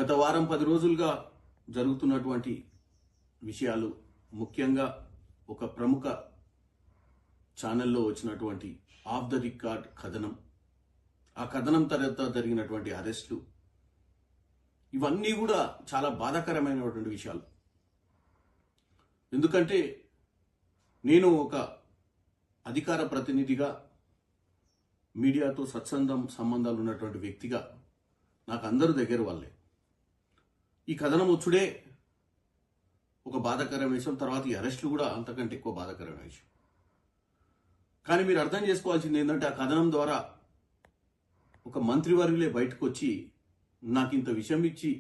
గత వారం 10 రోజులుగా జరుగుతున్నటువంటి విషయాలు, ముఖ్యంగా ఒక ప్రముఖ ఛానల్లో వచ్చినటువంటి ఆఫ్ ద రికార్డ్ కథనం, ఆ కథనం తర్వాత జరిగినటువంటి అరెస్టులు, ఇవన్నీ కూడా చాలా బాధాకరమైనటువంటి విషయాలు. ఎందుకంటే నేను ఒక అధికార ప్రతినిధిగా, మీడియాతో సంబంధాలు ఉన్నటువంటి వ్యక్తిగా నాకు అందరూ దగ్గర వాళ్ళే. ఈ కథనం వచ్చుడే ఒక బాధాకరమైన విషయం, తర్వాత ఈ అరెస్టులు కూడా అంతకంటే ఎక్కువ బాధాకరమైన విషయం. కానీ మీరు అర్థం చేసుకోవాల్సింది ఏంటంటే, ఆ కథనం ద్వారా ఒక మంత్రివర్యులే బయటకు వచ్చి నాకు ఇంత విషయం ఇచ్చి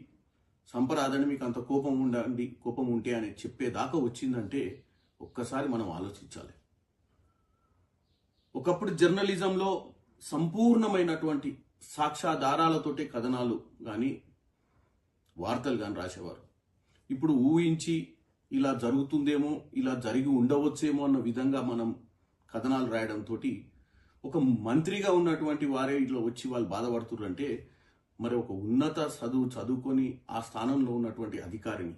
సంపరాదని, మీకు అంత కోపం ఉంటే అని చెప్పేదాకా వచ్చిందంటే ఒక్కసారి మనం ఆలోచించాలి. ఒకప్పుడు జర్నలిజంలో సంపూర్ణమైనటువంటి సాక్ష్యాధారాలతోటే కథనాలు కానీ వార్తలు కానీ రాసేవారు. ఇప్పుడు ఊహించి ఇలా జరుగుతుందేమో, ఇలా జరిగి ఉండవచ్చేమో అన్న విధంగా మనం కథనాలు రాయడంతో ఒక మంత్రిగా ఉన్నటువంటి వారే ఇట్లా వచ్చి వాళ్ళు బాధపడుతున్నారంటే, మరి ఒక ఉన్నత చదువుకొని ఆ స్థానంలో ఉన్నటువంటి అధికారిని,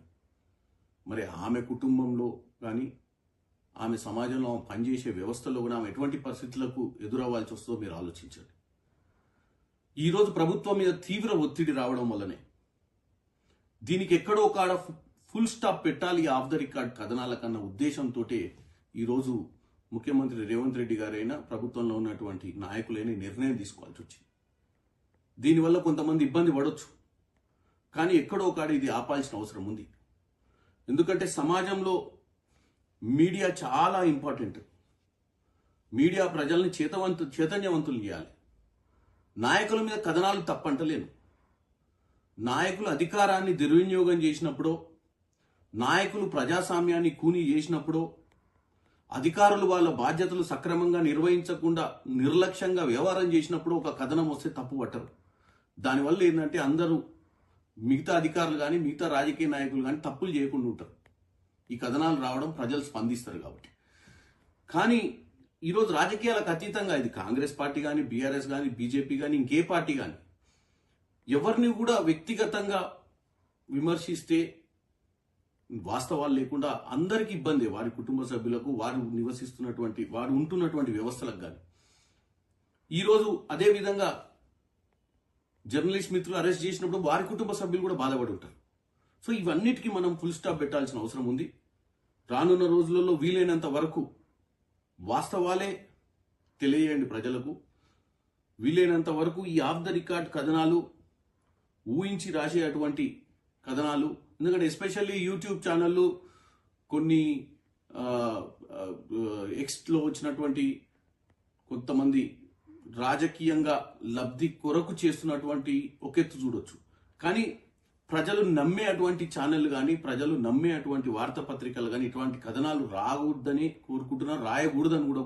మరి ఆమె కుటుంబంలో కానీ ఆమె సమాజంలో ఆమె పనిచేసే వ్యవస్థలో కూడా ఆమె ఎటువంటి పరిస్థితులకు ఎదురవ్వాల్సి వస్తుందో మీరు ఆలోచించండి. ఈరోజు ప్రభుత్వం మీద తీవ్ర ఒత్తిడి రావడం వల్లనే దీనికి ఎక్కడో కాడ ఫుల్ స్టాప్ పెట్టాలి ఆఫ్ ద రికార్డ్ కథనాల కన్నా ఉద్దేశంతో ఈరోజు ముఖ్యమంత్రి రేవంత్ రెడ్డి గారైనా ప్రభుత్వంలో ఉన్నటువంటి నాయకులైన నిర్ణయం తీసుకోవాల్సి వచ్చింది. దీనివల్ల కొంతమంది ఇబ్బంది పడవచ్చు, కానీ ఎక్కడో కాడ ఇది ఆపాల్సిన అవసరం ఉంది. ఎందుకంటే సమాజంలో మీడియా చాలా ఇంపార్టెంట్. మీడియా ప్రజల్ని చైతన్యవంతులు చేయాలి. నాయకుల మీద కథనాలు తప్పంటలేను. నాయకులు అధికారాన్ని దుర్వినియోగం చేసినప్పుడు, నాయకులు ప్రజాస్వామ్యాన్ని కూని చేసినప్పుడు, అధికారులు వాళ్ళ బాధ్యతలు సక్రమంగా నిర్వహించకుండా నిర్లక్ష్యంగా వ్యవహారం చేసినప్పుడు ఒక కథనం వస్తే తప్పు పట్టరు. దానివల్ల ఏంటంటే అందరూ, మిగతా అధికారులు కానీ మిగతా రాజకీయ నాయకులు కానీ తప్పులు చేయకుండా ఉంటారు. ఈ కథనాలు రావడం ప్రజలు స్పందిస్తారు కాబట్టి. కానీ ఈరోజు రాజకీయాలకు అతీతంగా, ఇది కాంగ్రెస్ పార్టీ కానీ, బీఆర్ఎస్ కానీ, బీజేపీ కానీ, ఇంకే పార్టీ కానీ, ఎవరిని కూడా వ్యక్తిగతంగా విమర్శిస్తే వాస్తవాలు లేకుండా అందరికీ ఇబ్బంది. వారి కుటుంబ సభ్యులకు, వారు నివసిస్తున్నటువంటి, వారు ఉంటున్నటువంటి వ్యవస్థలకు కానీ. ఈరోజు అదేవిధంగా జర్నలిస్ట్ మిత్రులు అరెస్ట్ చేసినప్పుడు వారి కుటుంబ సభ్యులు కూడా బాధపడి ఉంటారు. సో ఇవన్నిటికీ మనం ఫుల్ స్టాప్ పెట్టాల్సిన అవసరం ఉంది. రానున్న రోజులలో వీలైనంత వరకు వాస్తవాలే తెలియజేయండి ప్రజలకు. వీలైనంత వరకు ఈ ఆఫ్ ద రికార్డ్ కథనాలు, ఊహించి రాసే అటువంటి కథనాలు, ఎందుకంటే ఎస్పెషల్లీ యూట్యూబ్ ఛానళ్ళు, కొన్ని ఎక్స్లో వచ్చినటువంటి కొంతమంది రాజకీయంగా లబ్ధి కొరకు చేస్తున్నటువంటి ఒక ఎత్తు చూడొచ్చు. కానీ ప్రజలు నమ్మే అటువంటి ఛానల్ కానీ, ప్రజలు నమ్మే అటువంటి వార్తాపత్రికలు కానీ ఇటువంటి కథనాలు రాకూడదని కోరుకుంటున్నారు, రాయకూడదని కూడా